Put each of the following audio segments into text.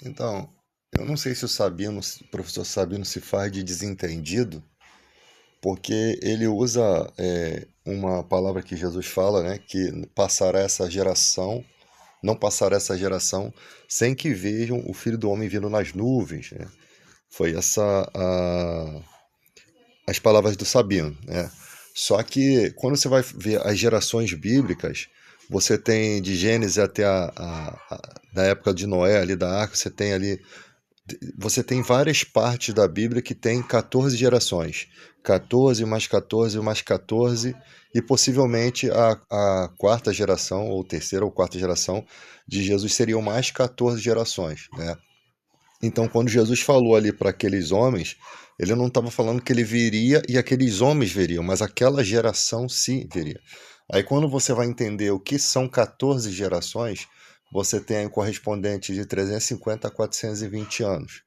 Então, eu não sei se o professor Sabino se faz de desentendido, porque ele usa uma palavra que Jesus fala, né, que passará essa geração, não passará essa geração sem que vejam o Filho do Homem vindo nas nuvens, né? Foi as palavras do Sabino, né? Só que quando você vai ver as gerações bíblicas, você tem de Gênesis até da época de Noé, ali da arca, você tem várias partes da Bíblia que tem 14 gerações. 14 mais 14 mais 14, e possivelmente a quarta geração, ou terceira ou quarta geração de Jesus seriam mais 14 gerações, né? Então, quando Jesus falou ali para aqueles homens, ele não estava falando que ele viria e aqueles homens veriam, mas aquela geração sim veria. Aí, quando você vai entender o que são 14 gerações, você tem aí um correspondente de 350 a 420 anos.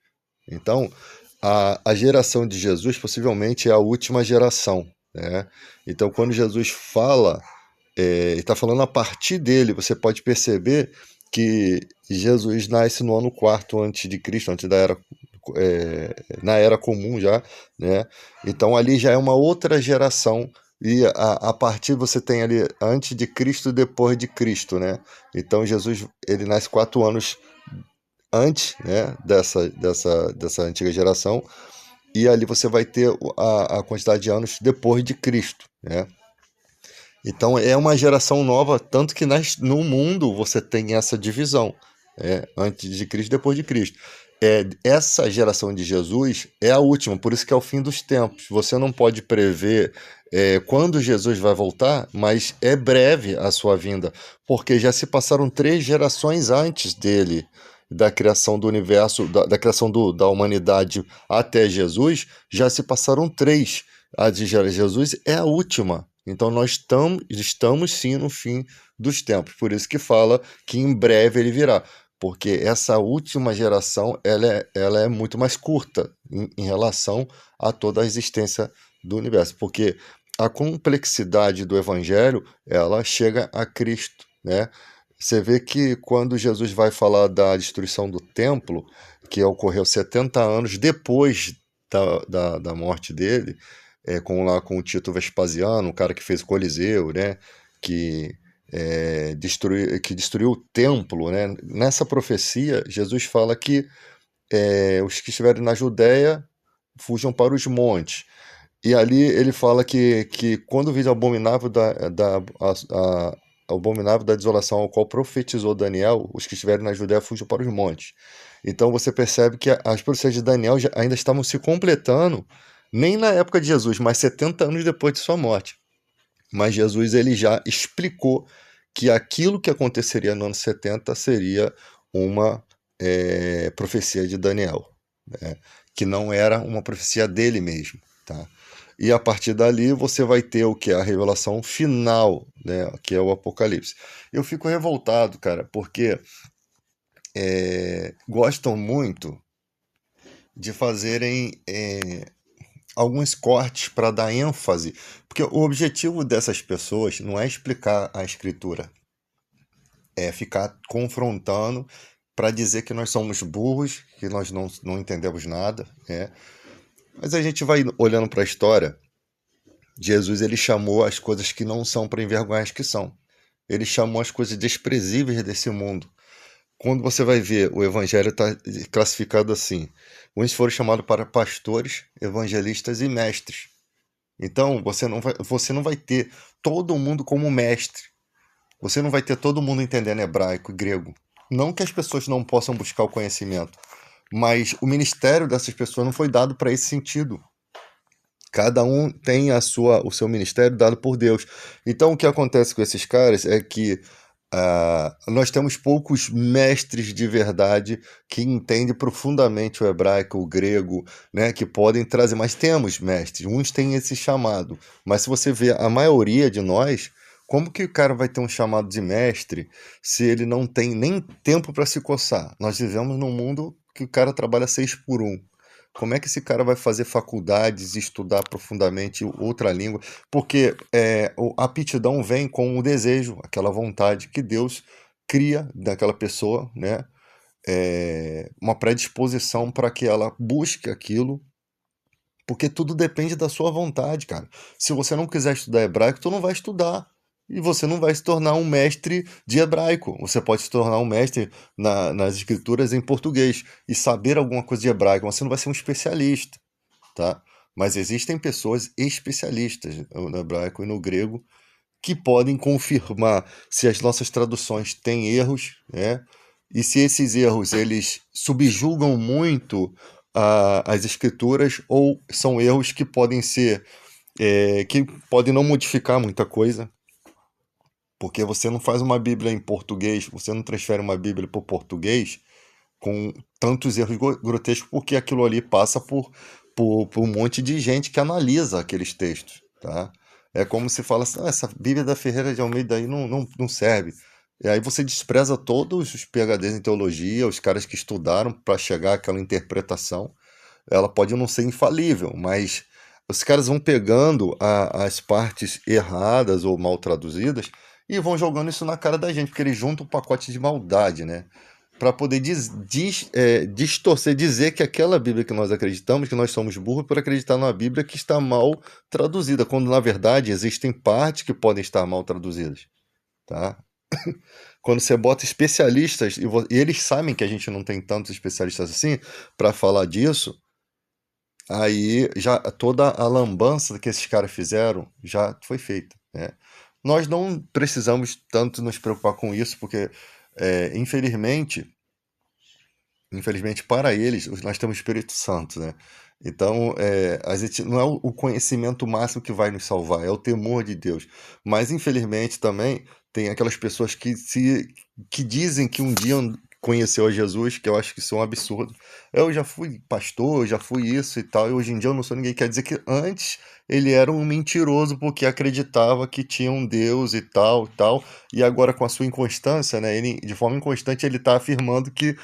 Então, a geração de Jesus possivelmente é a última geração, né? Então, quando Jesus fala, ele está falando a partir dele, você pode perceber que Jesus nasce no ano quarto antes de Cristo, antes da era, na era comum já, né? Então ali já é uma outra geração, e a partir você tem ali antes de Cristo e depois de Cristo, né? Então Jesus ele nasce 4 anos antes, né, dessa antiga geração, e ali você vai ter a quantidade de anos depois de Cristo, né? Então é uma geração nova, tanto que no mundo você tem essa divisão, antes de Cristo e depois de Cristo. Essa geração de Jesus é a última, por isso que é o fim dos tempos. Você não pode prever quando Jesus vai voltar, mas é breve a sua vinda, porque já se passaram 3 gerações antes dele, da criação do universo, da criação da humanidade até Jesus, já se passaram três. A de Jesus é a última. Então nós estamos sim no fim dos tempos. Por isso que fala que em breve ele virá. Porque essa última geração ela é muito mais curta em relação a toda a existência do universo. Porque a complexidade do evangelho ela chega a Cristo, né? Você vê que quando Jesus vai falar da destruição do templo, que ocorreu 70 anos depois da morte dele, com o Tito Vespasiano, o cara que fez o Coliseu, né? Que, que destruiu o templo, né? Nessa profecia, Jesus fala que os que estiverem na Judéia fujam para os montes. E ali ele fala que quando o vídeo abominável abominável da desolação ao qual profetizou Daniel, os que estiverem na Judéia fujam para os montes. Então você percebe que as profecias de Daniel ainda estavam se completando, nem na época de Jesus, mas 70 anos depois de sua morte. Mas Jesus ele já explicou que aquilo que aconteceria no ano 70 seria uma profecia de Daniel, né? Que não era uma profecia dele mesmo, tá? E a partir dali você vai ter o que? A revelação final, né? Que é o Apocalipse. Eu fico revoltado, cara, porque gostam muito de fazerem alguns cortes para dar ênfase, porque o objetivo dessas pessoas não é explicar a escritura, é ficar confrontando para dizer que nós somos burros, que nós não entendemos nada, né? Mas a gente vai olhando para a história, Jesus ele chamou as coisas que não são para envergonhar as que são. Ele chamou as coisas desprezíveis desse mundo. Quando você vai ver, o evangelho está classificado assim: uns foram chamados para pastores, evangelistas e mestres. Então você não vai ter todo mundo como mestre. Você não vai ter todo mundo entendendo hebraico e grego. Não que as pessoas não possam buscar o conhecimento, mas o ministério dessas pessoas não foi dado para esse sentido. Cada um tem o seu ministério dado por Deus. Então o que acontece com esses caras é que nós temos poucos mestres de verdade que entendem profundamente o hebraico, o grego, né, que podem trazer, mas temos mestres, uns têm esse chamado, mas se você vê a maioria de nós, como que o cara vai ter um chamado de mestre se ele não tem nem tempo para se coçar? Nós vivemos num mundo que o cara trabalha 6 por 1. Como é que esse cara vai fazer faculdades e estudar profundamente outra língua? Porque a aptidão vem com o desejo, aquela vontade que Deus cria daquela pessoa, né? uma predisposição para que ela busque aquilo, porque tudo depende da sua vontade, cara. Se você não quiser estudar hebraico, tu não vai estudar. E você não vai se tornar um mestre de hebraico. Você pode se tornar um mestre nas escrituras em português e saber alguma coisa de hebraico, mas você não vai ser um especialista, tá? Mas existem pessoas especialistas no hebraico e no grego que podem confirmar se as nossas traduções têm erros, né? E se esses erros eles subjugam muito as escrituras ou são erros que podem ser que podem não modificar muita coisa, porque você não faz uma Bíblia em português, você não transfere uma Bíblia para o português com tantos erros grotescos, porque aquilo ali passa por um monte de gente que analisa aqueles textos, tá? É como se fala assim, essa Bíblia da Ferreira de Almeida aí não serve. E aí você despreza todos os PhDs em teologia, os caras que estudaram para chegar àquela interpretação. Ela pode não ser infalível, mas os caras vão pegando as partes erradas ou mal traduzidas e vão jogando isso na cara da gente, porque eles juntam um pacote de maldade, né? Para poder distorcer, dizer que aquela Bíblia que nós acreditamos, que nós somos burros por acreditar numa Bíblia que está mal traduzida, quando na verdade existem partes que podem estar mal traduzidas, tá? Quando você bota especialistas, e eles sabem que a gente não tem tantos especialistas assim para falar disso, aí já toda a lambança que esses caras fizeram já foi feita, né? Nós não precisamos tanto nos preocupar com isso, porque infelizmente para eles, nós temos o Espírito Santo, né? Então, a gente não é o conhecimento máximo que vai nos salvar, é o temor de Deus. Mas, infelizmente, também tem aquelas pessoas que dizem que um dia conheceu a Jesus, que eu acho que isso é um absurdo. Eu já fui pastor, eu já fui isso e tal, e hoje em dia eu não sou ninguém. Quer dizer que antes ele era um mentiroso porque acreditava que tinha um Deus e tal, e agora com a sua inconstância, né? Ele, de forma inconstante, ele está afirmando que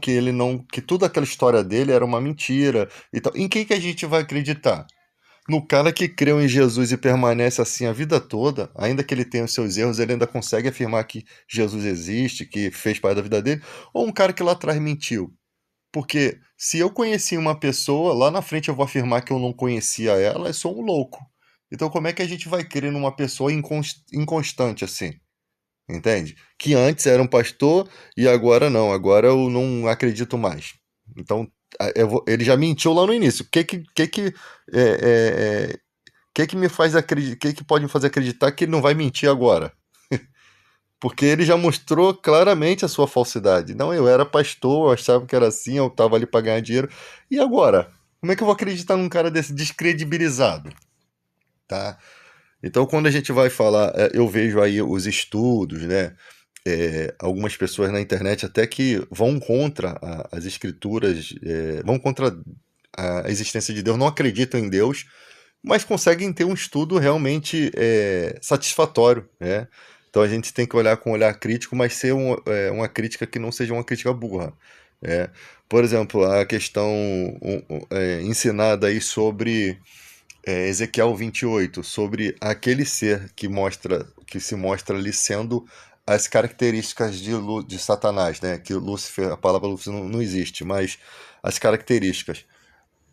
ele não, que toda aquela história dele era uma mentira e tal. Em quem que a gente vai acreditar? No cara que creu em Jesus e permanece assim a vida toda, ainda que ele tenha os seus erros, ele ainda consegue afirmar que Jesus existe, que fez parte da vida dele, ou um cara que lá atrás mentiu? Porque se eu conheci uma pessoa, lá na frente eu vou afirmar que eu não conhecia ela, eu sou um louco. Então como é que a gente vai crer numa pessoa inconstante assim? Entende? Que antes era um pastor e agora não, agora eu não acredito mais. Então, ele já mentiu lá no início. O que que me faz acreditar, que pode me fazer acreditar que ele não vai mentir agora? Porque ele já mostrou claramente a sua falsidade. Não, eu era pastor, eu achava que era assim, eu estava ali para ganhar dinheiro. E agora? Como é que eu vou acreditar num cara desse descredibilizado? Tá? Então, quando a gente vai falar, eu vejo aí os estudos, né? Algumas pessoas na internet até que vão contra as escrituras, vão contra a existência de Deus, não acreditam em Deus, mas conseguem ter um estudo realmente satisfatório, né? Então a gente tem que olhar com um olhar crítico, mas ser uma crítica que não seja uma crítica burra. né? Por exemplo, a questão ensinada aí sobre Ezequiel 28, sobre aquele ser que se mostra ali sendo as características de Satanás, né? Que Lúcifer, a palavra Lúcifer não existe, mas as características.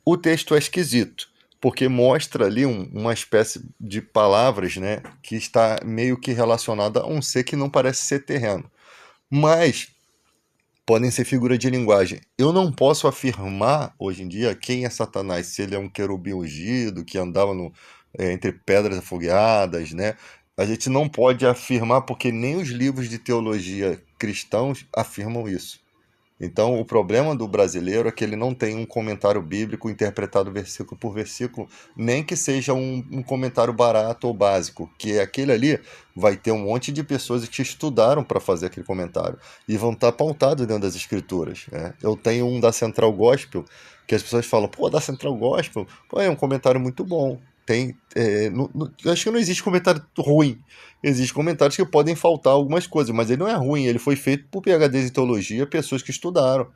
O texto é esquisito, porque mostra ali uma espécie de palavras, né? Que está meio que relacionada a um ser que não parece ser terreno. Mas podem ser figuras de linguagem. Eu não posso afirmar hoje em dia quem é Satanás, se ele é um querubim ungido que andava entre pedras afogueadas, né? A gente não pode afirmar porque nem os livros de teologia cristãos afirmam isso. Então, o problema do brasileiro é que ele não tem um comentário bíblico interpretado versículo por versículo, nem que seja um comentário barato ou básico, que aquele ali vai ter um monte de pessoas que estudaram para fazer aquele comentário e vão estar pautados dentro das escrituras. né? Eu tenho um da Central Gospel, que as pessoas falam, pô, da Central Gospel, pô, é um comentário muito bom. Eu acho que não existe comentário ruim. Existem comentários que podem faltar algumas coisas, mas ele não é ruim. Ele foi feito por PhDs em teologia, pessoas que estudaram.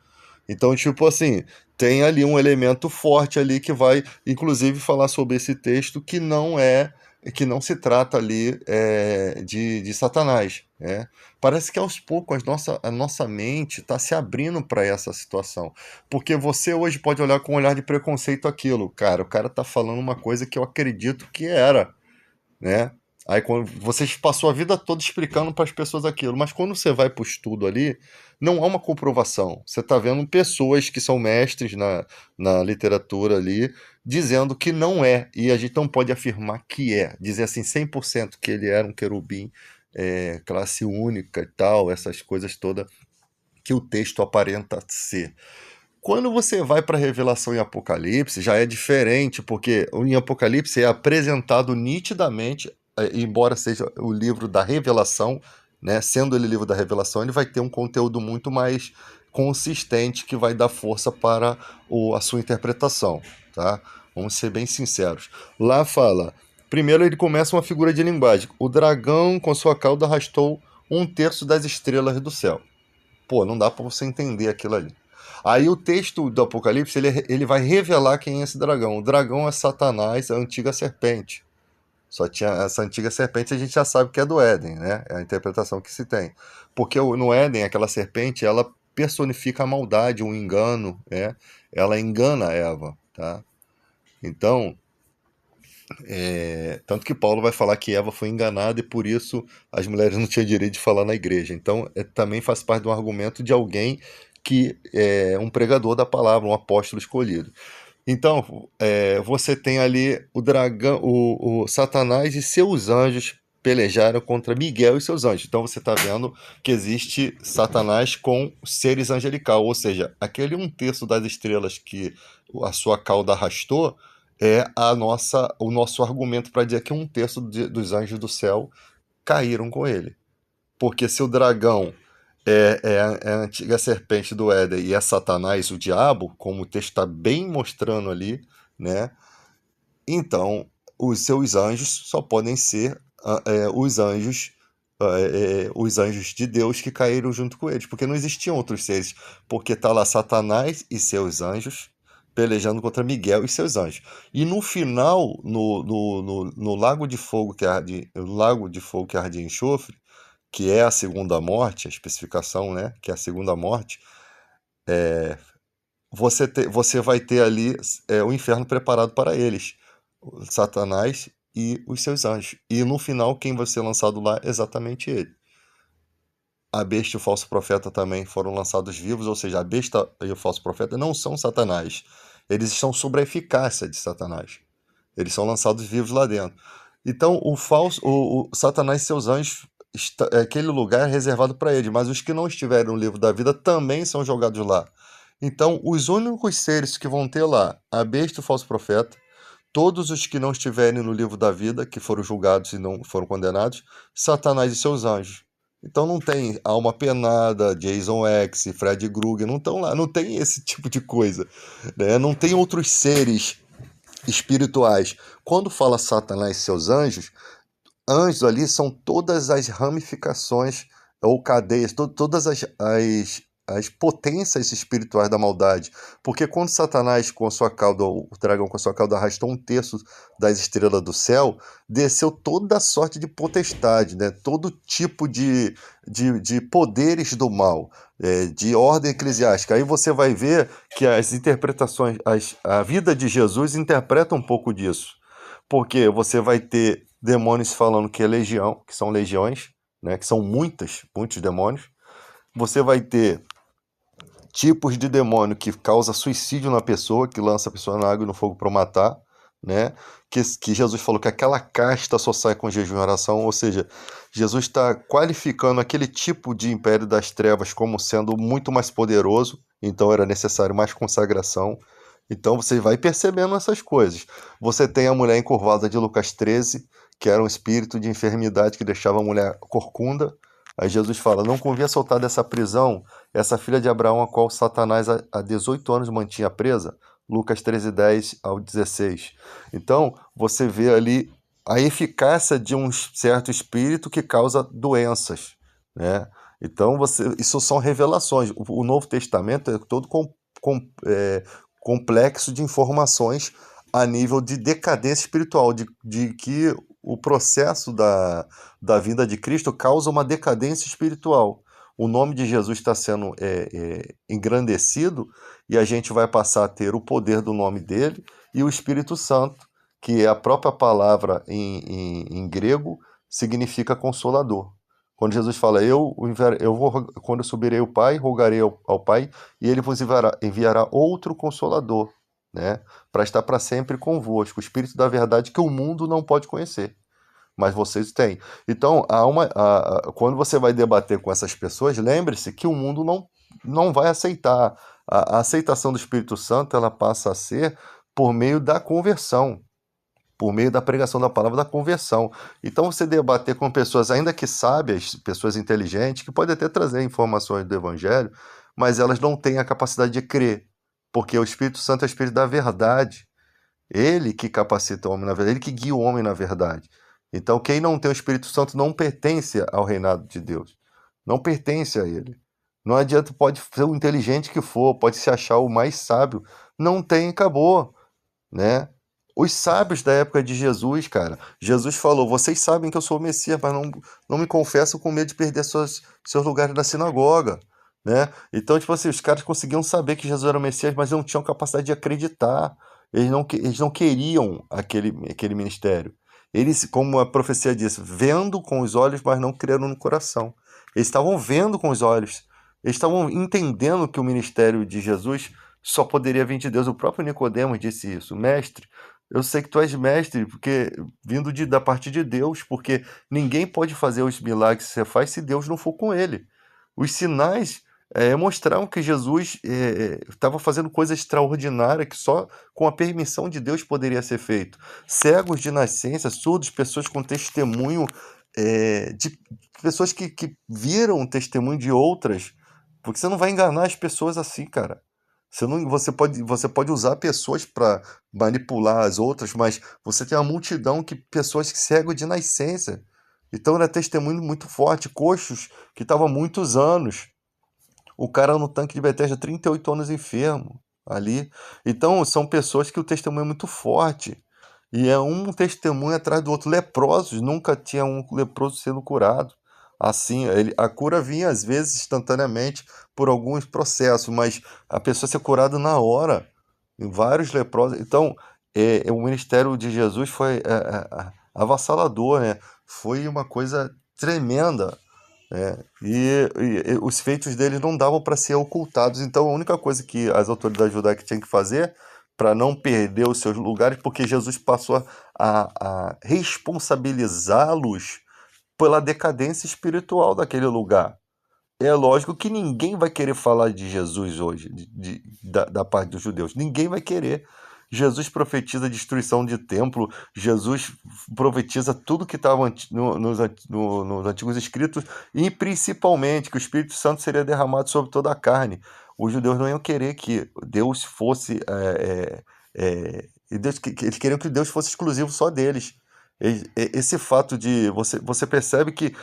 Então, tipo assim, tem ali um elemento forte ali que vai, inclusive, falar sobre esse texto que não é que não se trata ali de Satanás. Né? Parece que aos poucos a nossa mente está se abrindo para essa situação. Porque você hoje pode olhar com um olhar de preconceito aquilo. Cara, o cara está falando uma coisa que eu acredito que era, né? Aí quando você passou a vida toda explicando para as pessoas aquilo, mas quando você vai para o estudo ali, não há uma comprovação. Você está vendo pessoas que são mestres na literatura ali dizendo que não é, e a gente não pode afirmar que é. Dizer assim 100% que ele era um querubim, classe única e tal, essas coisas todas que o texto aparenta ser. Quando você vai para a revelação em Apocalipse, já é diferente, porque em Apocalipse é apresentado nitidamente, embora seja o livro da revelação, né, sendo ele livro da revelação, ele vai ter um conteúdo muito mais consistente que vai dar força para a sua interpretação. Tá? Vamos ser bem sinceros. Lá fala, primeiro ele começa uma figura de linguagem. O dragão com sua cauda arrastou 1/3 das estrelas do céu. Pô, não dá para você entender aquilo ali. Aí o texto do Apocalipse, ele vai revelar quem é esse dragão. O dragão é Satanás, a antiga serpente. Só tinha essa antiga serpente, a gente já sabe que é do Éden, né? É a interpretação que se tem. Porque no Éden, aquela serpente, ela personifica a maldade, o engano, né? Ela engana Eva, tá? Então, tanto que Paulo vai falar que Eva foi enganada e por isso as mulheres não tinham direito de falar na igreja. Então, também faz parte de um argumento de alguém que é um pregador da palavra, um apóstolo escolhido. Então, você tem ali o dragão, o Satanás e seus anjos pelejaram contra Miguel e seus anjos. Então você está vendo que existe Satanás com seres angelical, ou seja, aquele 1/3 das estrelas que a sua cauda arrastou é o nosso argumento para dizer que 1/3 dos anjos do céu caíram com ele. Porque se o dragão é a antiga serpente do Éden e é Satanás, o diabo, como o texto está bem mostrando ali, né? Então, os seus anjos só podem ser os anjos de Deus que caíram junto com eles, porque não existiam outros seres, porque tá lá Satanás e seus anjos pelejando contra Miguel e seus anjos. E no final, no lago de fogo que arde, em enxofre, que é a segunda morte, a especificação, né, que é a segunda morte, você vai ter ali o inferno preparado para eles, o Satanás e os seus anjos. E no final, quem vai ser lançado lá é exatamente ele. A besta e o falso profeta também foram lançados vivos, ou seja, a besta e o falso profeta não são Satanás. Eles estão sob a eficácia de Satanás. Eles são lançados vivos lá dentro. Então, o Satanás e seus anjos, aquele lugar é reservado para eles, mas os que não estiverem no livro da vida também são jogados lá. Então, os únicos seres que vão ter lá, a besta e o falso profeta, todos os que não estiverem no livro da vida, que foram julgados e não foram condenados, Satanás e seus anjos. Então não tem alma penada, Jason X, Fred Krueger, não estão lá, não tem esse tipo de coisa, né? Não tem outros seres espirituais. Quando fala Satanás e seus anjos, anjos ali são todas as ramificações ou cadeias, todas as potências espirituais da maldade. Porque quando Satanás com a sua cauda, o dragão com a sua cauda arrastou 1/3 das estrelas do céu, desceu toda sorte de potestade, né? Todo tipo de poderes do mal, de ordem eclesiástica. Aí você vai ver que as interpretações, a vida de Jesus interpreta um pouco disso. Porque você vai ter demônios falando que é legião, que são legiões, né? Que são muitos demônios. Você vai ter tipos de demônio que causa suicídio na pessoa, que lança a pessoa na água e no fogo para matar, né? Que Jesus falou que aquela casta só sai com jejum e oração, ou seja, Jesus está qualificando aquele tipo de império das trevas como sendo muito mais poderoso, então era necessário mais consagração. Então você vai percebendo essas coisas. Você tem a mulher encurvada de Lucas 13, que era um espírito de enfermidade que deixava a mulher corcunda. Aí Jesus fala, não convia soltar dessa prisão essa filha de Abraão, a qual Satanás há 18 anos mantinha presa. Lucas 13, 10 ao 16. Então, você vê ali a eficácia de um certo espírito que causa doenças, né? Então, isso são revelações. O Novo Testamento é todo complexo de informações a nível de decadência espiritual, de que o processo da vinda de Cristo causa uma decadência espiritual. O nome de Jesus está sendo engrandecido e a gente vai passar a ter o poder do nome dele e o Espírito Santo, que é a própria palavra em grego, significa consolador. Quando Jesus fala, quando eu subirei o Pai, rogarei ao Pai, e ele vos enviará outro consolador, né, para estar para sempre convosco, o Espírito da verdade que o mundo não pode conhecer, mas vocês têm. Então, quando você vai debater com essas pessoas, lembre-se que o mundo não vai aceitar. A aceitação do Espírito Santo, ela passa a ser por meio da conversão, por meio da pregação da palavra, da conversão. Então, você debater com pessoas, ainda que sábias, pessoas inteligentes, que podem até trazer informações do Evangelho, mas elas não têm a capacidade de crer, porque o Espírito Santo é o Espírito da verdade. Ele que capacita o homem na verdade, ele que guia o homem na verdade. Então, quem não tem o Espírito Santo não pertence ao reinado de Deus. Não pertence a ele. Não adianta, pode ser o inteligente que for, pode se achar o mais sábio. Não tem, acabou, né? Os sábios da época de Jesus, cara, Jesus falou, vocês sabem que eu sou o Messias, mas não me confessam com medo de perder seus lugares na sinagoga, né? Então, tipo assim, os caras conseguiam saber que Jesus era o Messias, mas não tinham capacidade de acreditar. Eles não queriam aquele ministério. Eles, como a profecia disse, vendo com os olhos, mas não creram no coração. Eles estavam vendo com os olhos. Eles estavam entendendo que o ministério de Jesus só poderia vir de Deus. O próprio Nicodemos disse isso. Mestre, eu sei que tu és mestre, porque vindo da parte de Deus, porque ninguém pode fazer os milagres que você faz se Deus não for com ele. Os sinais mostraram que Jesus estava fazendo coisa extraordinária que só com a permissão de Deus poderia ser feito. Cegos de nascença, surdos, pessoas com testemunho de pessoas que viram o testemunho de outras, porque você não vai enganar as pessoas assim, cara. Você pode usar pessoas para manipular as outras, mas você tem uma multidão de pessoas cegos de nascença. Então era testemunho muito forte, coxos que estavam há muitos anos. O cara no tanque de Betesda, 38 anos enfermo ali. Então, são pessoas que o testemunho é muito forte. E é um testemunho atrás do outro. Leprosos, nunca tinha um leproso sendo curado. Assim, a cura vinha às vezes instantaneamente por alguns processos, mas a pessoa ser curada na hora. Em vários leprosos. Então, o ministério de Jesus foi avassalador, né? Foi uma coisa tremenda. E os feitos deles não davam para ser ocultados. Então, a única coisa que as autoridades judaicas tinham que fazer para não perder os seus lugares, porque Jesus passou a responsabilizá-los pela decadência espiritual daquele lugar. É lógico que ninguém vai querer falar de Jesus hoje, da parte dos judeus. Ninguém vai querer. Jesus profetiza a destruição de templo, Jesus profetiza tudo que estava nos antigos escritos, e principalmente que o Espírito Santo seria derramado sobre toda a carne. Os judeus não iam querer que Deus fosse. Eles queriam que Deus fosse exclusivo só deles. Esse fato de. Você percebe que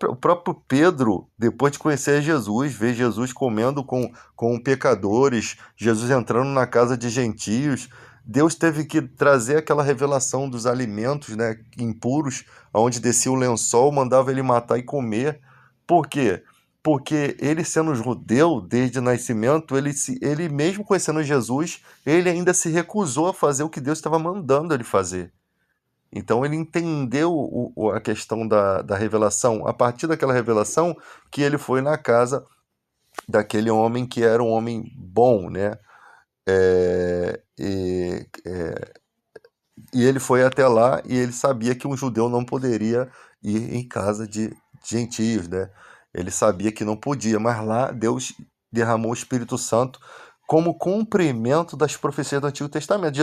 o próprio Pedro, depois de conhecer Jesus, ver Jesus comendo com pecadores, Jesus entrando na casa de gentios, Deus teve que trazer aquela revelação dos alimentos, né, impuros, onde descia o lençol, mandava ele matar e comer. Por quê? Porque ele sendo judeu desde nascimento, ele mesmo conhecendo Jesus, ele ainda se recusou a fazer o que Deus estava mandando ele fazer. Então ele entendeu a questão da revelação, a partir daquela revelação que ele foi na casa daquele homem que era um homem bom, né? É, e, é, e ele foi até lá e ele sabia que um judeu não poderia ir em casa de gentios, né? Ele sabia que não podia, mas lá Deus derramou o Espírito Santo como cumprimento das profecias do Antigo Testamento.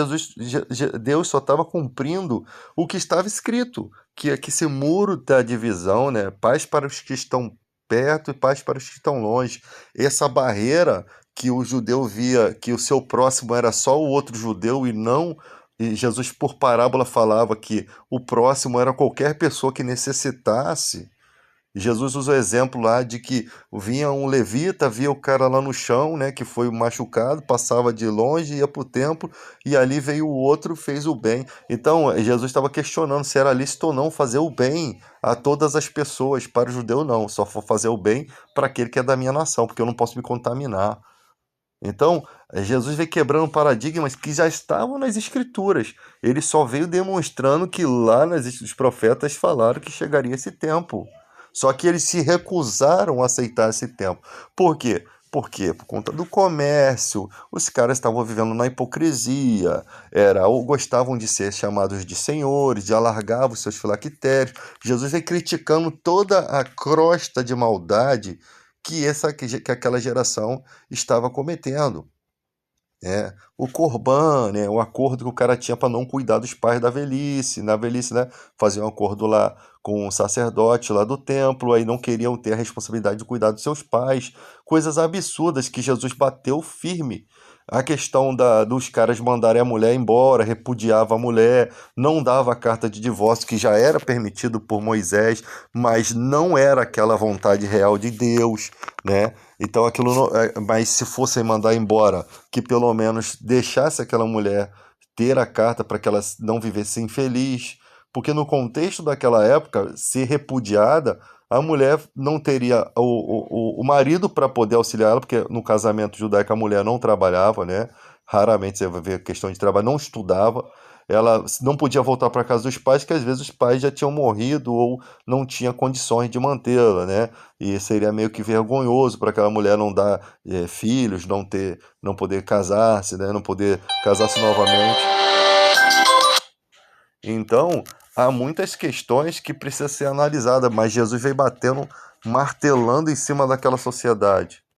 Deus só estava cumprindo o que estava escrito, que é que esse muro da divisão, né? Paz para os que estão perto e paz para os que estão longe. Essa barreira que o judeu via que o seu próximo era só o outro judeu e não. E Jesus, por parábola, falava que o próximo era qualquer pessoa que necessitasse. Jesus usa o exemplo lá de que vinha um levita, via o cara lá no chão, né, que foi machucado, passava de longe, ia para o templo, e ali veio o outro, fez o bem. Então, Jesus estava questionando se era lícito ou não fazer o bem a todas as pessoas. Para o judeu, não, só for fazer o bem para aquele que é da minha nação, porque eu não posso me contaminar. Então, Jesus veio quebrando paradigmas que já estavam nas Escrituras. Ele só veio demonstrando que lá os profetas falaram que chegaria esse tempo. Só que eles se recusaram a aceitar esse tempo. Por quê? Porque por conta do comércio, os caras estavam vivendo na hipocrisia, ou gostavam de ser chamados de senhores, de alargar os seus filactérios. Jesus veio criticando toda a crosta de maldade que aquela geração estava cometendo. O corban, né, o acordo que o cara tinha para não cuidar dos pais da velhice, na velhice, né, fazia um acordo lá com o sacerdote lá do templo, aí não queriam ter a responsabilidade de cuidar dos seus pais, coisas absurdas que Jesus bateu firme. A questão dos caras mandarem a mulher embora, repudiava a mulher, não dava a carta de divórcio, que já era permitido por Moisés, mas não era aquela vontade real de Deus, né? Então aquilo mas se fossem mandar embora, que pelo menos deixasse aquela mulher ter a carta para que ela não vivesse infeliz, porque no contexto daquela época, ser repudiada, a mulher não teria o marido para poder auxiliar ela, porque no casamento judaico a mulher não trabalhava, né? Raramente você vai ver questão de trabalho, não estudava. Ela não podia voltar para casa dos pais, porque às vezes os pais já tinham morrido ou não tinha condições de mantê-la, né? E seria meio que vergonhoso para aquela mulher não dar filhos, não poder casar-se, né? Não poder casar-se novamente. Então, há muitas questões que precisam ser analisadas, mas Jesus veio batendo, martelando em cima daquela sociedade.